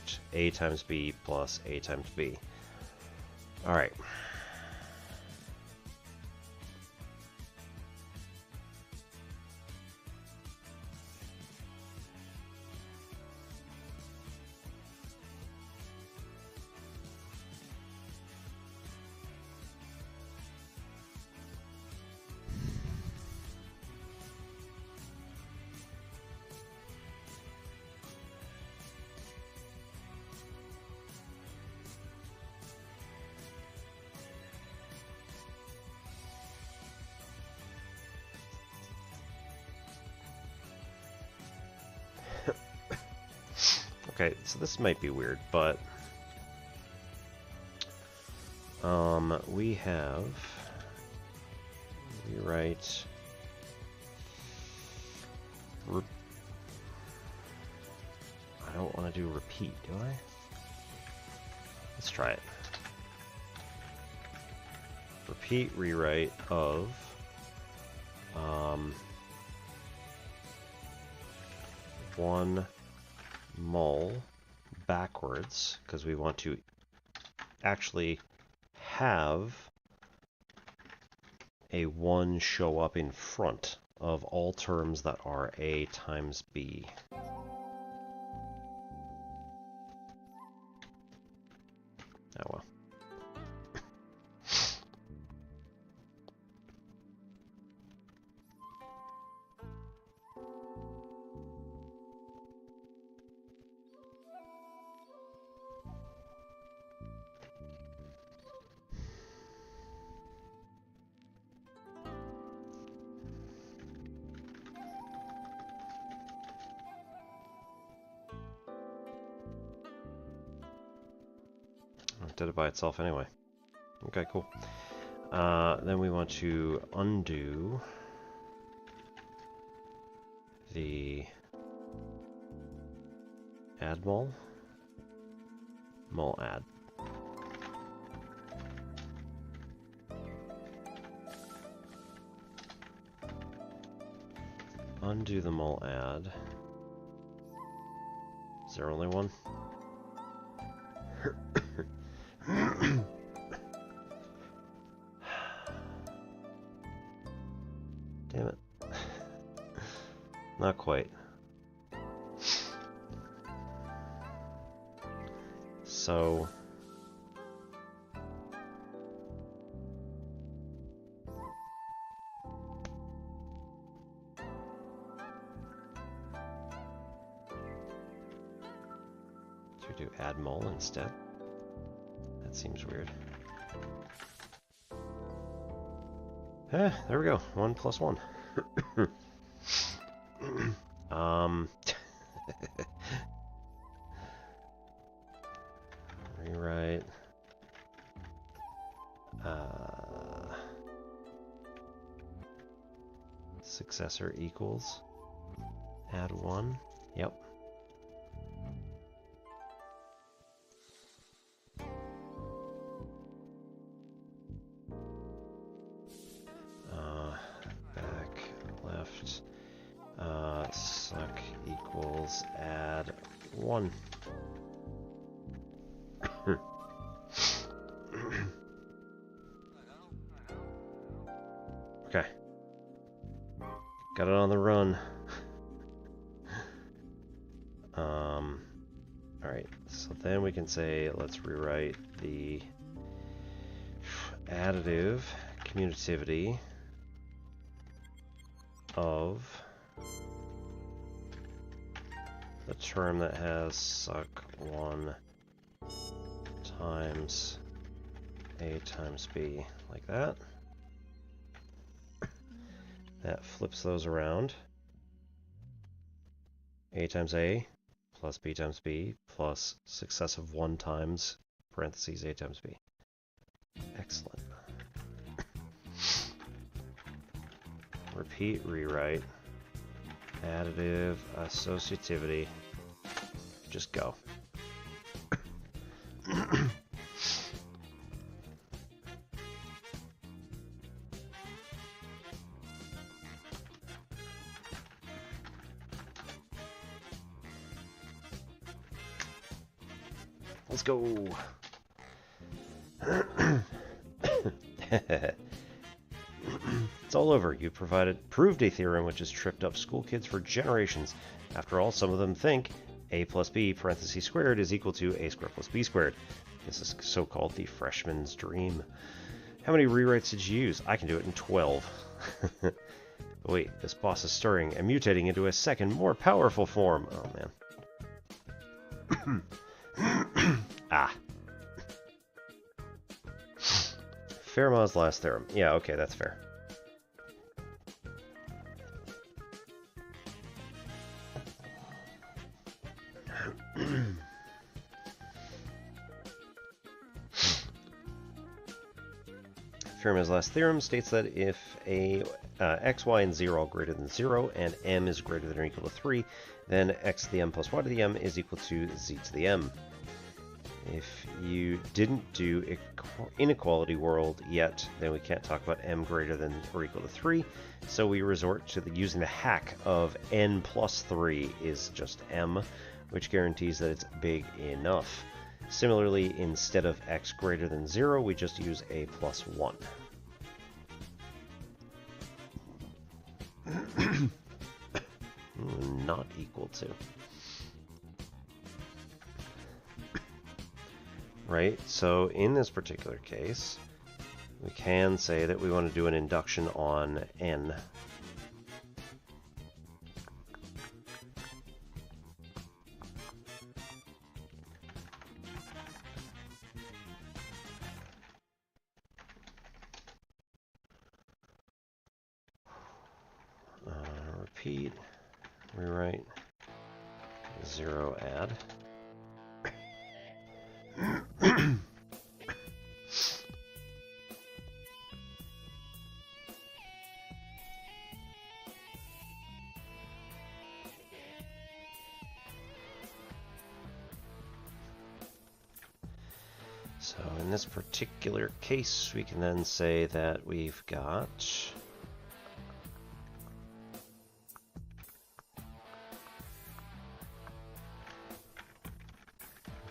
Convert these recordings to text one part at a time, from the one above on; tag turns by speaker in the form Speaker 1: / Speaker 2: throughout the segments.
Speaker 1: out a times b plus a times b. All right. Okay, so this might be weird, but we have rewrite I don't want to do repeat, do I? Let's try it. Repeat rewrite of 1 mol backwards, because we want to actually have a 1 show up in front of all terms that are a times b. Oh well. It did it by itself anyway. Okay, cool. Then we want to undo the add mol add. Undo the mol add. Is there only one? Damn it. Not quite. So should we do add mol instead? That seems weird. There we go. 1 plus 1. Rewrite. Successor equals. Add 1. Yep. Suck equals add 1. Okay. Got it on the run. Alright, so then we can say let's rewrite the additive commutativity of the term that has suck 1 times a times b, like that. That flips those around. A times a plus b times b plus successive 1 times parentheses a times b. Excellent. Repeat rewrite. Additive associativity. Just go. Let's go. It's all over. You proved a theorem which has tripped up school kids for generations. After all, some of them think a plus b parentheses squared is equal to a squared plus b squared. This is so-called the freshman's dream. How many rewrites did you use? I can do it in 12. Wait, this boss is stirring and mutating into a second, more powerful form. Oh, man. Ah. Fermat's last theorem. Yeah, okay, that's fair. Fermat's last theorem states that if x, y, and z are all greater than 0, and m is greater than or equal to 3, then x to the m plus y to the m is equal to z to the m. If you didn't do inequality world yet, then we can't talk about m greater than or equal to 3, so we resort to using the hack of n plus 3 is just m, which guarantees that it's big enough. Similarly, instead of x greater than 0, we just use a plus 1. Not equal to. Right, so in this particular case, we can say that we want to do an induction on n. Repeat, rewrite, 0 add. So in this particular case, we can then say that we've got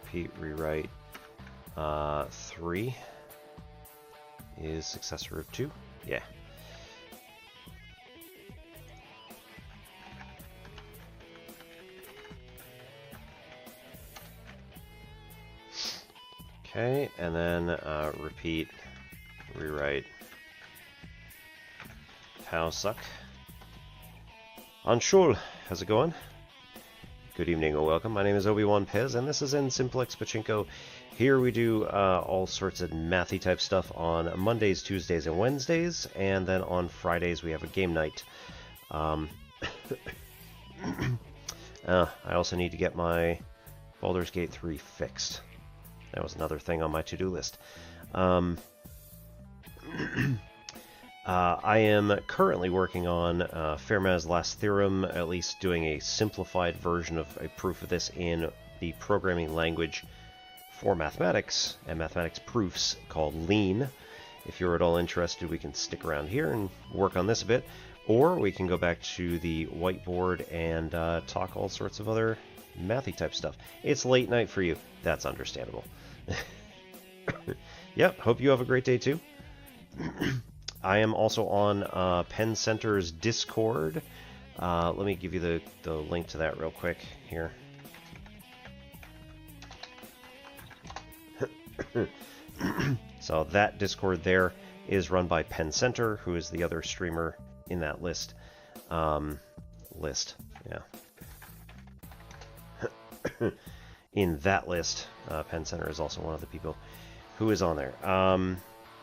Speaker 1: repeat, rewrite, 3 is successor of 2. Yeah. Okay, and then repeat, rewrite, how suck. Anshul, how's it going? Good evening or welcome. My name is Obi-Wan Pez, and this is in Simplex Pachinko. Here we do all sorts of mathy type stuff on Mondays, Tuesdays, and Wednesdays, and then on Fridays we have a game night. I also need to get my Baldur's Gate 3 fixed. That was another thing on my to-do list. I am currently working on Fermat's last theorem, at least doing a simplified version of a proof of this in the programming language for mathematics and mathematics proofs called Lean. If you're at all interested, we can stick around here and work on this a bit, or we can go back to the whiteboard and talk all sorts of other mathy type stuff. It's late night for you. That's understandable. Yep, hope you have a great day too. I am also on Penn Center's Discord. Let me give you the link to that real quick here. So that Discord there is run by Penn Center, who is the other streamer in that list. Yeah. In that list, Penn Center is also one of the people who is on there.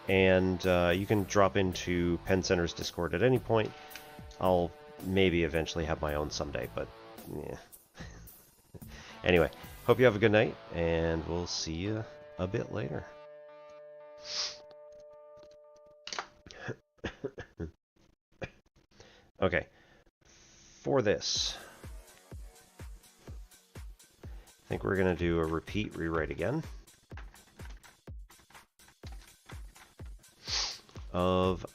Speaker 1: And you can drop into Penn Center's Discord at any point. I'll maybe eventually have my own someday, but yeah. Anyway, hope you have a good night, and we'll see you a bit later. Okay, for this, I think we're going to do a repeat rewrite again of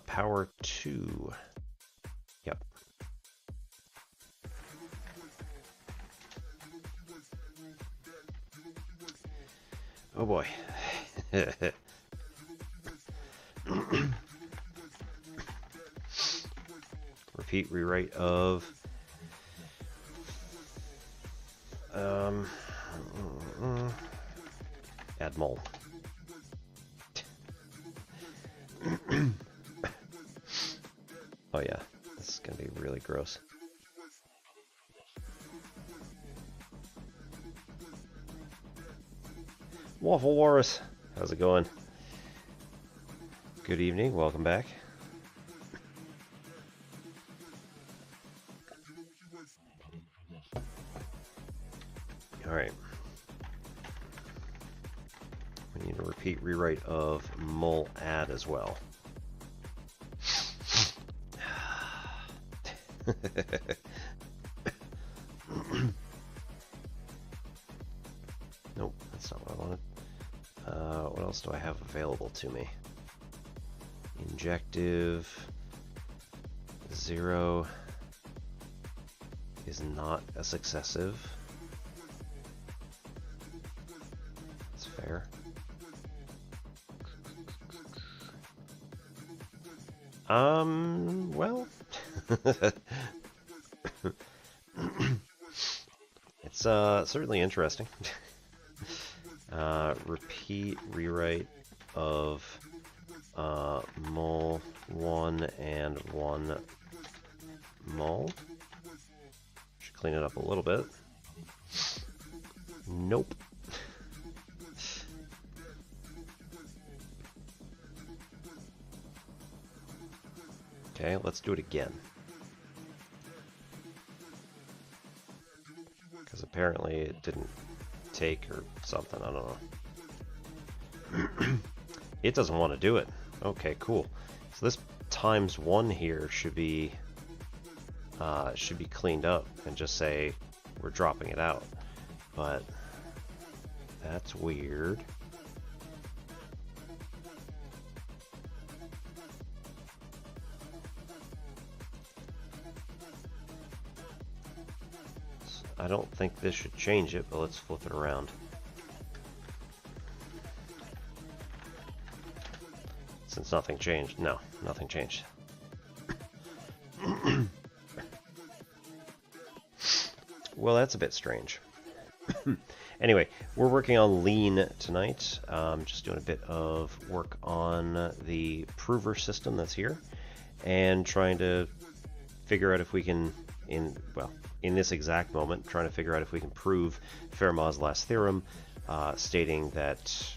Speaker 1: power 2. Yep. Oh boy. Repeat rewrite of add mole. Oh yeah, this is gonna be really gross. Waffle Wars, how's it going? Good evening, welcome back. Alright. We need a repeat rewrite of mul add as well. Nope, that's not what I wanted. What else do I have available to me? Injective 0 is not a successive. That's fair. Well, it's certainly interesting. Repeat rewrite of mul 1 and 1 mul. Should clean it up a little bit. Nope. Okay, let's do it again. Because apparently it didn't take or something, I don't know. It doesn't want to do it. Okay, cool. So this ×1 here should be cleaned up and just say we're dropping it out. But that's weird. I don't think this should change it, but let's flip it around. Since nothing changed. No, nothing changed. Well, that's a bit strange. Anyway, we're working on lean tonight. Just doing a bit of work on the prover system that's here, and trying to figure out if we can, in this exact moment, trying to figure out if we can prove Fermat's last theorem, stating that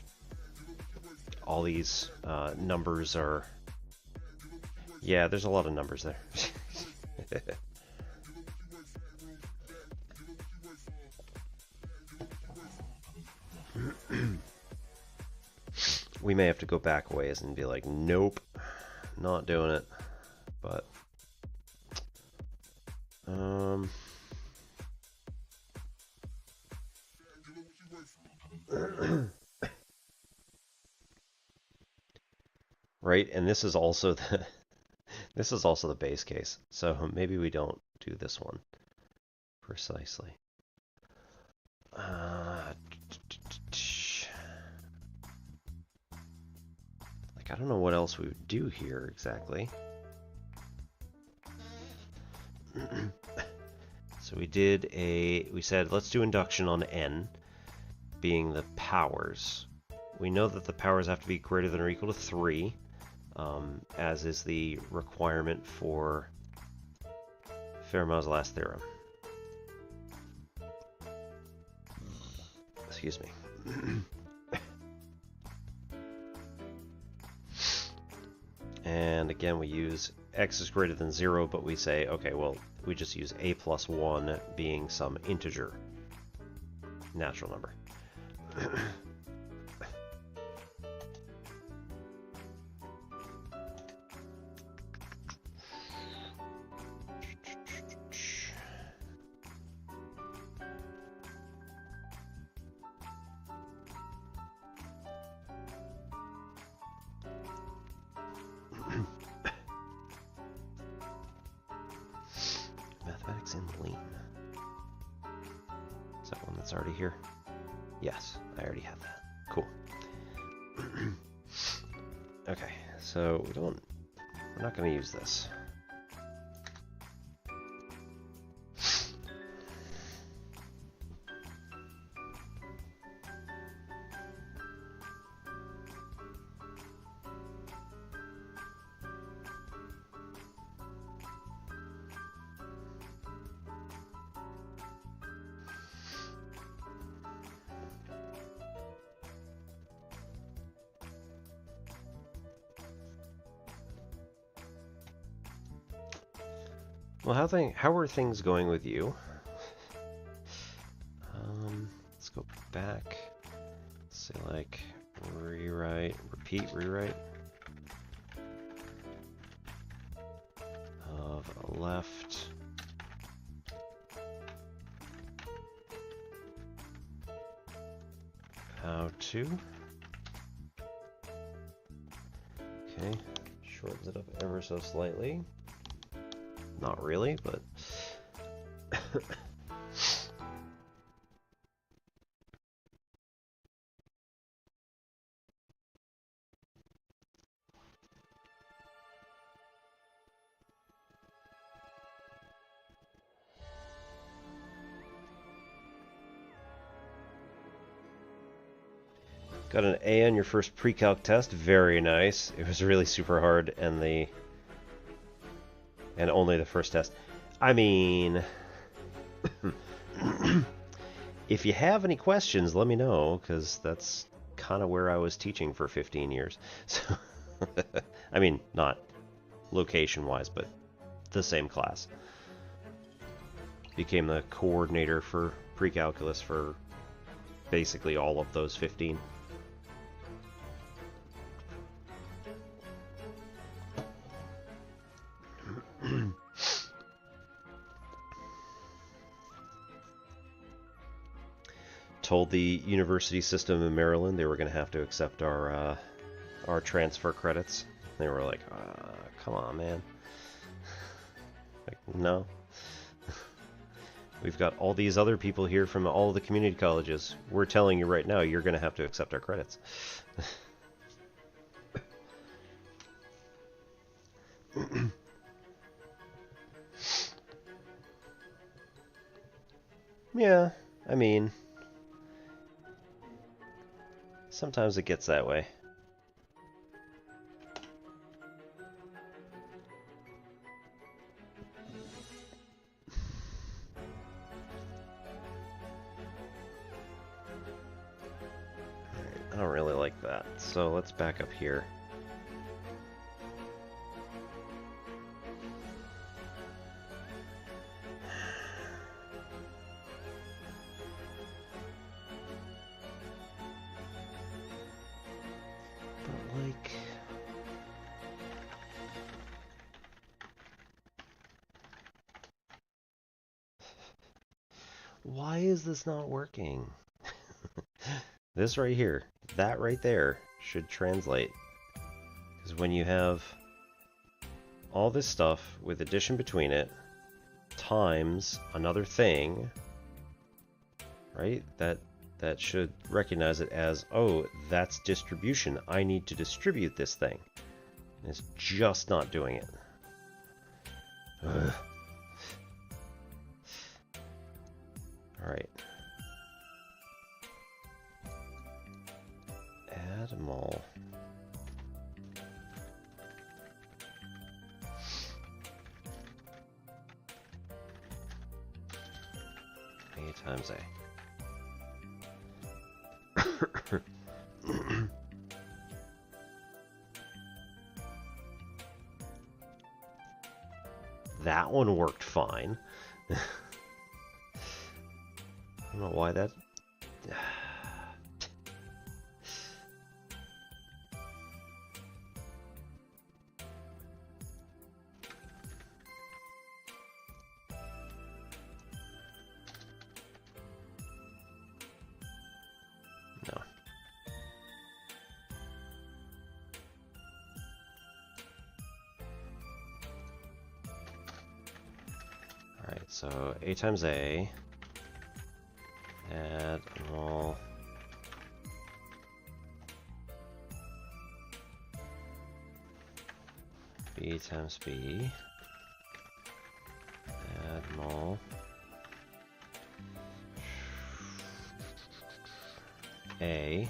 Speaker 1: all these numbers are... Yeah, there's a lot of numbers there. We may have to go back a ways and be like, nope, not doing it. But right, and this is also the base case. So maybe we don't do this one precisely. Like, I don't know what else we would do here exactly. So we said let's do induction on n being the powers. We know that the powers have to be greater than or equal to 3, as is the requirement for Fermat's last theorem. Excuse me. And again, we use x is greater than 0, but we say, okay, well, we just use a plus 1 being some integer, natural number. Mathematics in lean. Is that one that's already here? Yes, I already have that. Cool. Okay, so we're not going to use this. Well, how are things going with you? Let's go back. Let's say like rewrite, repeat, rewrite of left. How to. Okay, shortens it up ever so slightly. Not really, but got an A on your first pre-calc test. Very nice. It was really super hard, and only the first test. I mean, if you have any questions, let me know, because that's kind of where I was teaching for 15 years. So, I mean, not location-wise, but the same class. Became the coordinator for pre-calculus for basically all of those 15. Told the university system in Maryland they were going to have to accept our transfer credits. They were like, come on, man. Like, no. We've got all these other people here from all the community colleges. We're telling you right now, you're going to have to accept our credits. Yeah, I mean, sometimes it gets that way. I don't really like that, so let's back up here. But like, why is this not working? This right here, that right there, should translate. Because when you have all this stuff with addition between it, times another thing, right? That should recognize it as, oh, that's distribution. I need to distribute this thing. And it's just not doing it. Ugh. All right. Add them all. A times A. That one worked fine. I don't know why that... No. Alright, so A times A. Add all B times B. Add mol. A.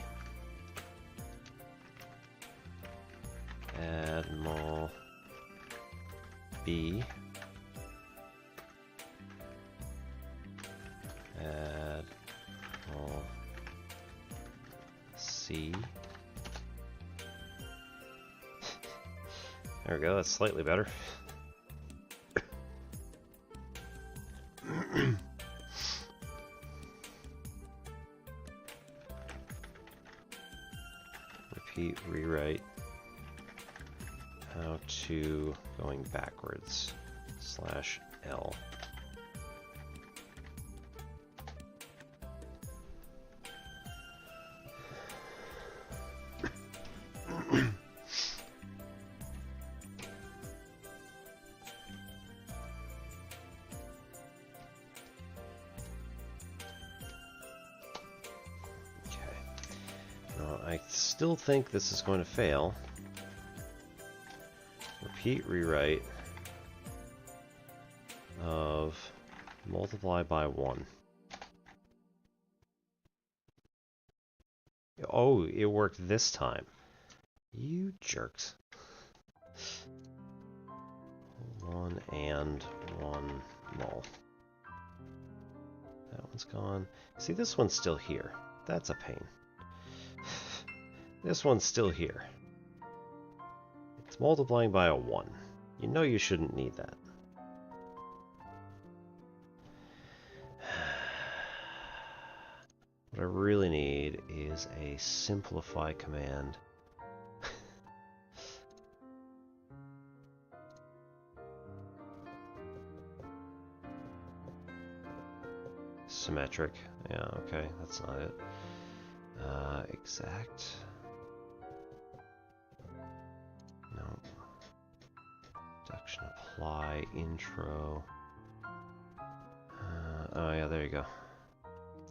Speaker 1: Add mol. B. Add mol. C. There we go, that's slightly better. Repeat, rewrite. How to going backwards /L. I still think this is going to fail. Repeat rewrite of multiply by 1. Oh, it worked this time. You jerks. 1 and 1 mol. That one's gone. See, this one's still here. That's a pain. This one's still here. It's multiplying by a 1. You know you shouldn't need that. What I really need is a simplify command. Symmetric. Yeah, okay, that's not it. Exact. No. Deduction apply, intro. Oh yeah, there you go.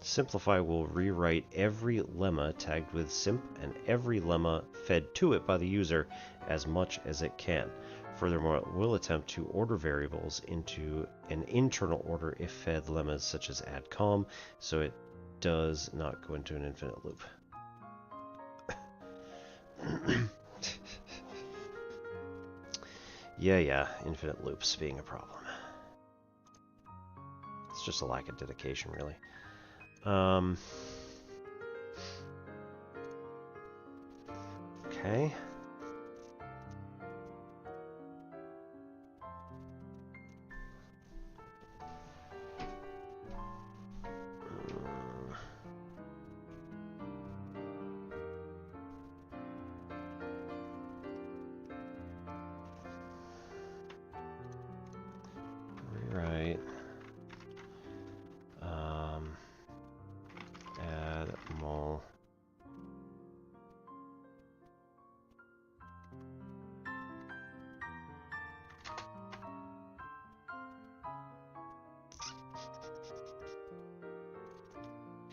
Speaker 1: Simplify will rewrite every lemma tagged with simp and every lemma fed to it by the user as much as it can. Furthermore, it will attempt to order variables into an internal order if fed lemmas such as add com, so it does not go into an infinite loop. Yeah, infinite loops being a problem. It's just a lack of dedication, really. Okay. Rewrite. Add mol.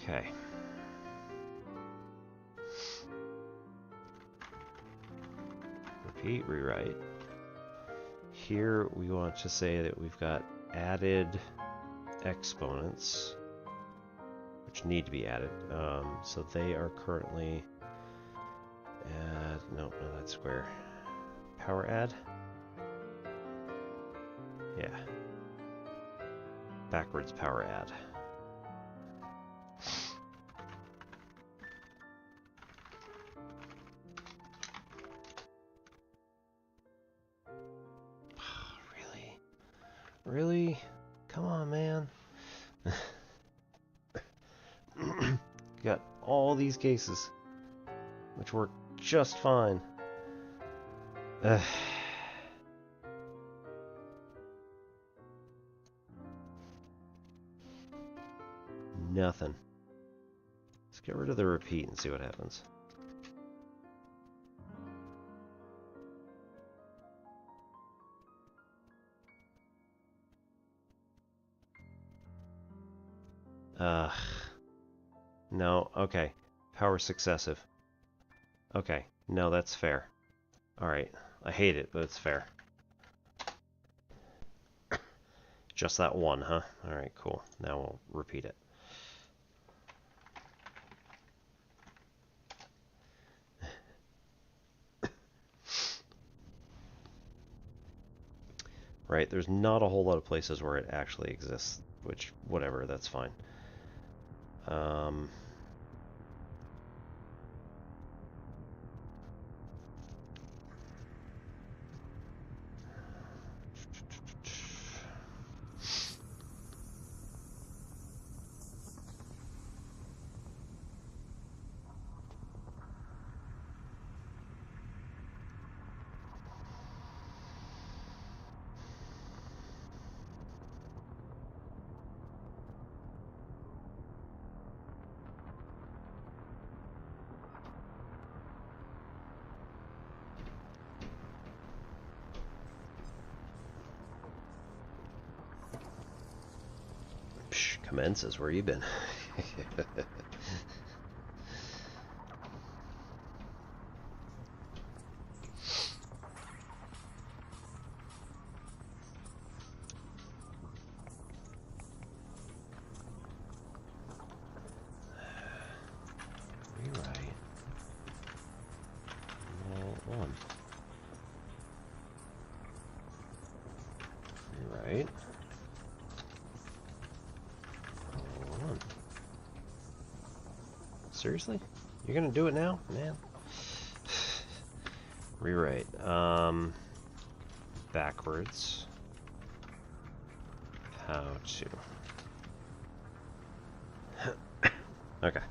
Speaker 1: Okay. Repeat, rewrite. Here we want to say that we've got added exponents, which need to be added. So they are currently add, no, that's square. Power add? Yeah. Backwards power add. Really? Come on, man. Got all these cases, which work just fine. Nothing. Let's get rid of the repeat and see what happens. No, okay. Power successive. Okay, no, that's fair. Alright, I hate it, but it's fair. Just that one, huh? Alright, cool. Now we'll repeat it. Right, there's not a whole lot of places where it actually exists, which, whatever, that's fine. Commences, where you been? Rewrite. Roll 1. Rewrite. Seriously? You're gonna do it now? Man. Rewrite. Backwards. How to. Okay.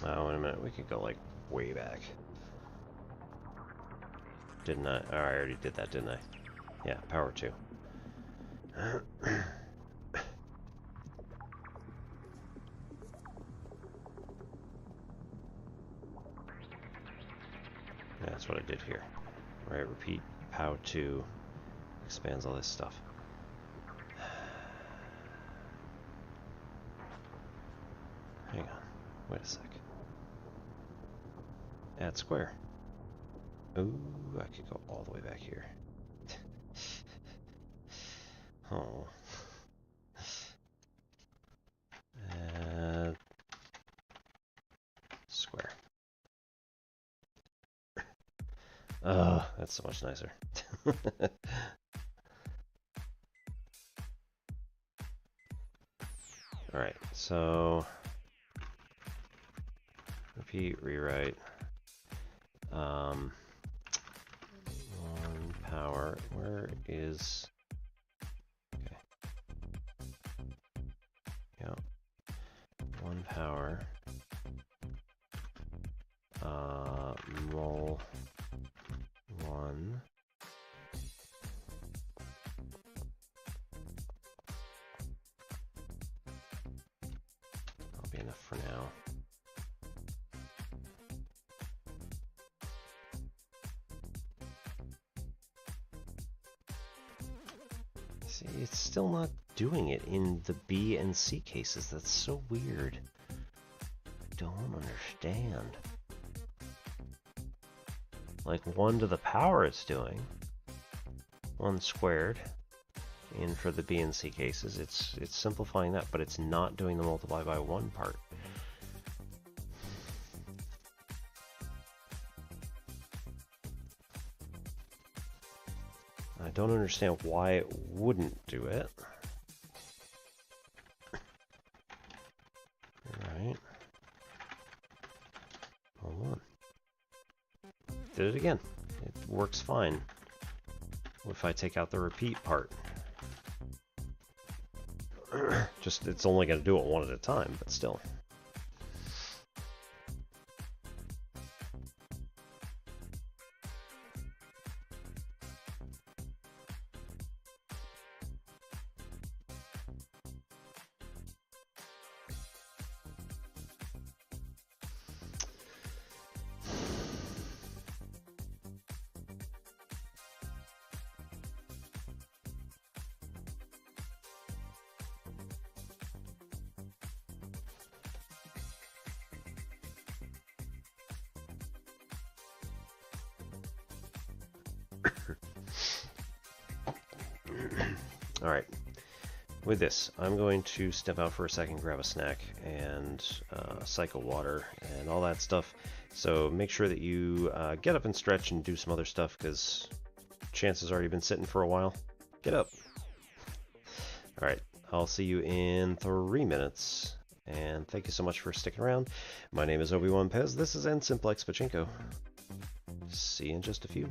Speaker 1: Oh, wait a minute. We could go, like, way back. Didn't I? Oh, I already did that, didn't I? Yeah, power 2. Yeah, that's what I did here. Right, repeat, power 2. Expands all this stuff. Hang on. Wait a sec. Add square. Ooh, I could go all the way back here. Oh. Add square. Oh, that's so much nicer. Alright, so repeat, rewrite. 1 power. Where is... Okay. Yeah. 1 power. Roll 1. That'll be enough for now. See, it's still not doing it in the B and C cases. That's so weird. I don't understand. Like 1 to the power it's doing. 1 squared. In for the B and C cases, it's simplifying that, but it's not doing the multiply by 1 part. I don't understand why it wouldn't do it. Alright. Hold on. Did it again. It works fine. If I take out the repeat part. Just, it's only going to do it 1 at a time, but still. Alright. With this, I'm going to step out for a second, grab a snack, and cycle water, and all that stuff. So make sure that you get up and stretch and do some other stuff, because chances are you've been sitting for a while. Get up. Alright, I'll see you in 3 minutes, and thank you so much for sticking around. My name is Obi-Wan Pez, this is N-Simplex Pachinko. See you in just a few.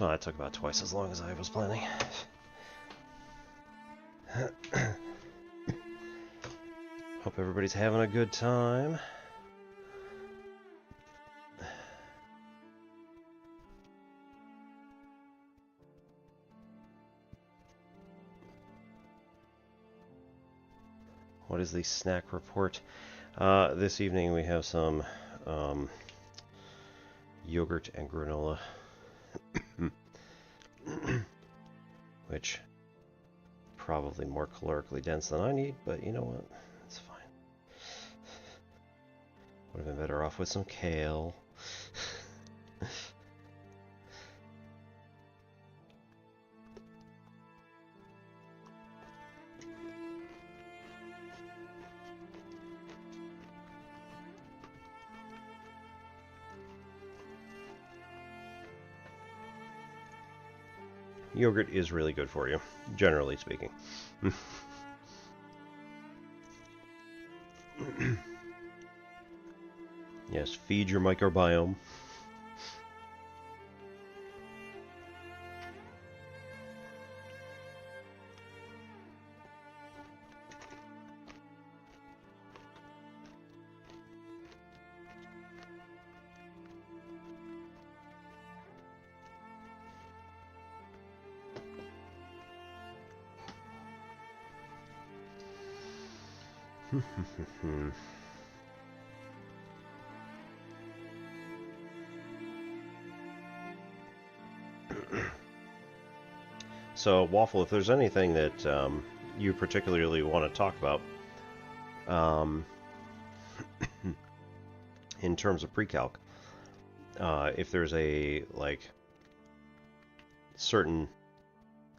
Speaker 1: Well, that took about twice as long as I was planning. Hope everybody's having a good time. What is the snack report? This evening we have some yogurt and granola, which probably more calorically dense than I need, but you know what? It's fine. Would have been better off with some kale. Yogurt is really good for you, generally speaking. Yes, feed your microbiome. So, Waffle, if there's anything that you particularly want to talk about in terms of pre-calc, if there's a certain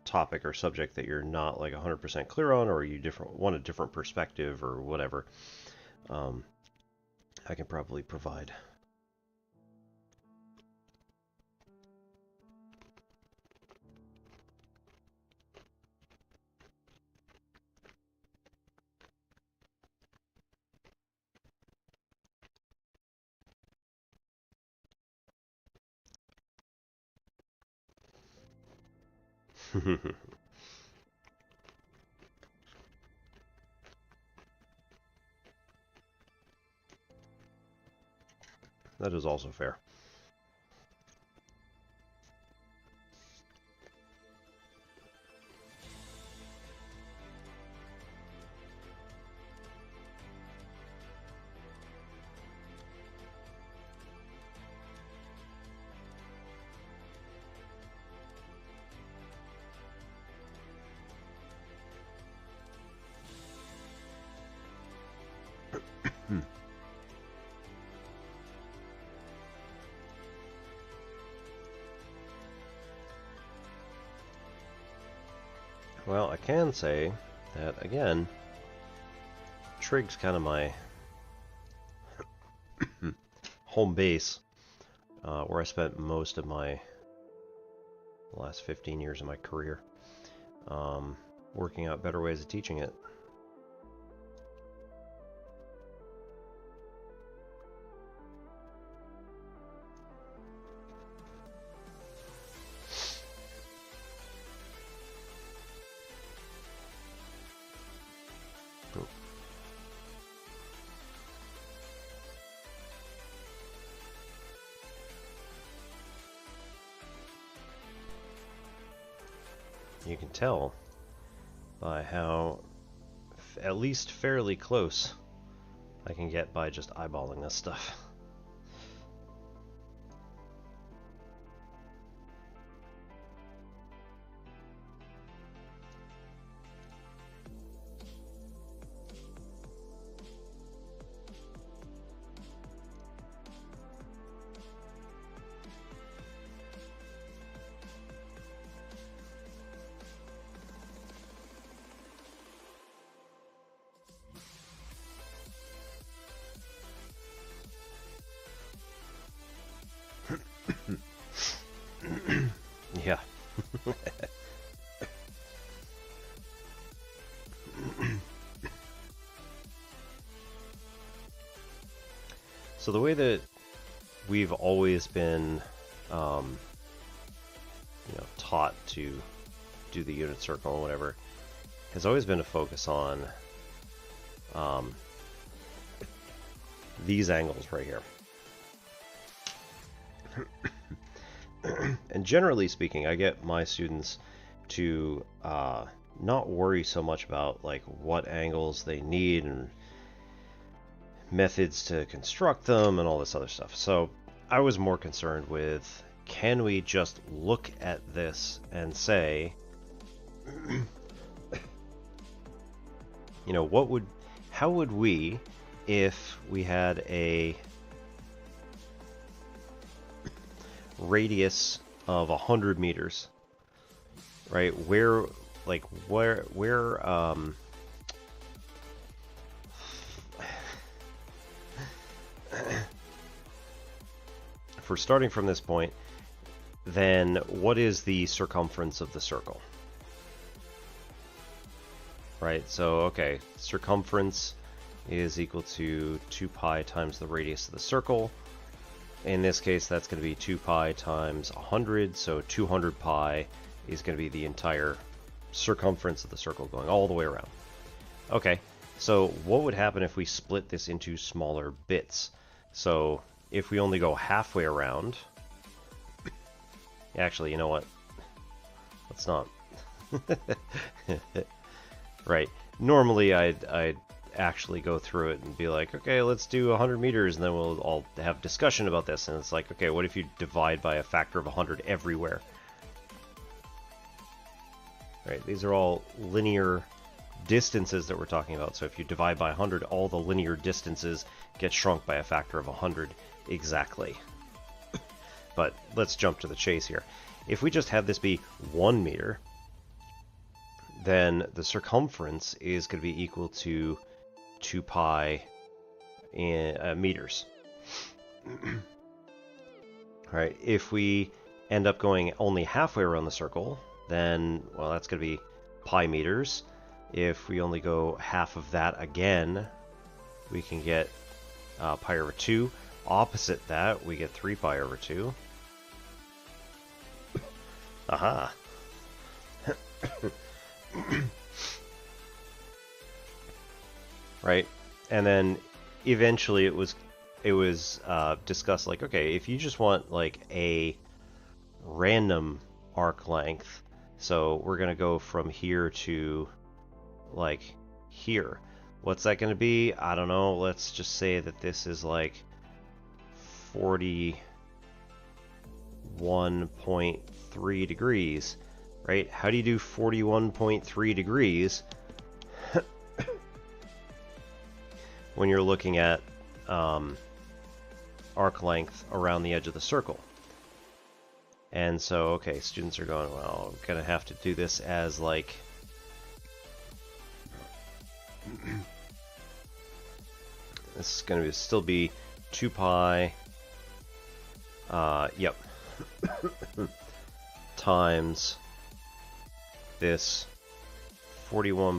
Speaker 1: topic or subject that you're not 100% clear on, or you want a different perspective or whatever, I can probably provide. That is also fair. Well, I can say that, again, Trig's kind of my home base, where I spent most of my last 15 years of my career, working out better ways of teaching it. You can tell by how at least fairly close I can get by just eyeballing this stuff. Yeah. So the way that we've always been taught to do the unit circle and whatever, has always been to focus on these angles right here. And generally speaking, I get my students to not worry so much about like what angles they need and methods to construct them and all this other stuff. So I was more concerned with, can we just look at this and say, how would we, if we had a radius of 100 meters, right? Where if we're starting from this point, then what is the circumference of the circle? Right, so okay, circumference is equal to 2 pi times the radius of the circle. In this case, that's going to be 2 pi times 100, so 200 pi is going to be the entire circumference of the circle going all the way around. Okay, so what would happen if we split this into smaller bits? So if we only go halfway around, actually, you know what? Let's not. Right. Normally, I'd actually go through it and be like, okay, let's do 100 meters, and then we'll all have discussion about this. And it's like, okay, what if you divide by a factor of 100 everywhere? Right. These are all linear distances that we're talking about. So if you divide by 100, all the linear distances get shrunk by a factor of 100 exactly. But let's jump to the chase here. If we just have this be 1 meter, then the circumference is going to be equal to 2 pi in meters. Alright, if we end up going only halfway around the circle, then, well, that's going to be pi meters. If we only go half of that again, we can get pi over 2. Opposite that, we get 3 pi over 2. Aha! Right, and then eventually it was discussed like, okay, if you just want like a random arc length, so we're gonna go from here to like here, what's that gonna be? I don't know. Let's just say that this is like 41.3 degrees. Right? How do you do 41.3 degrees when you're looking at arc length around the edge of the circle? And so, okay, students are going, well, I'm gonna have to do this as like this is gonna still be 2 pi yep times this 41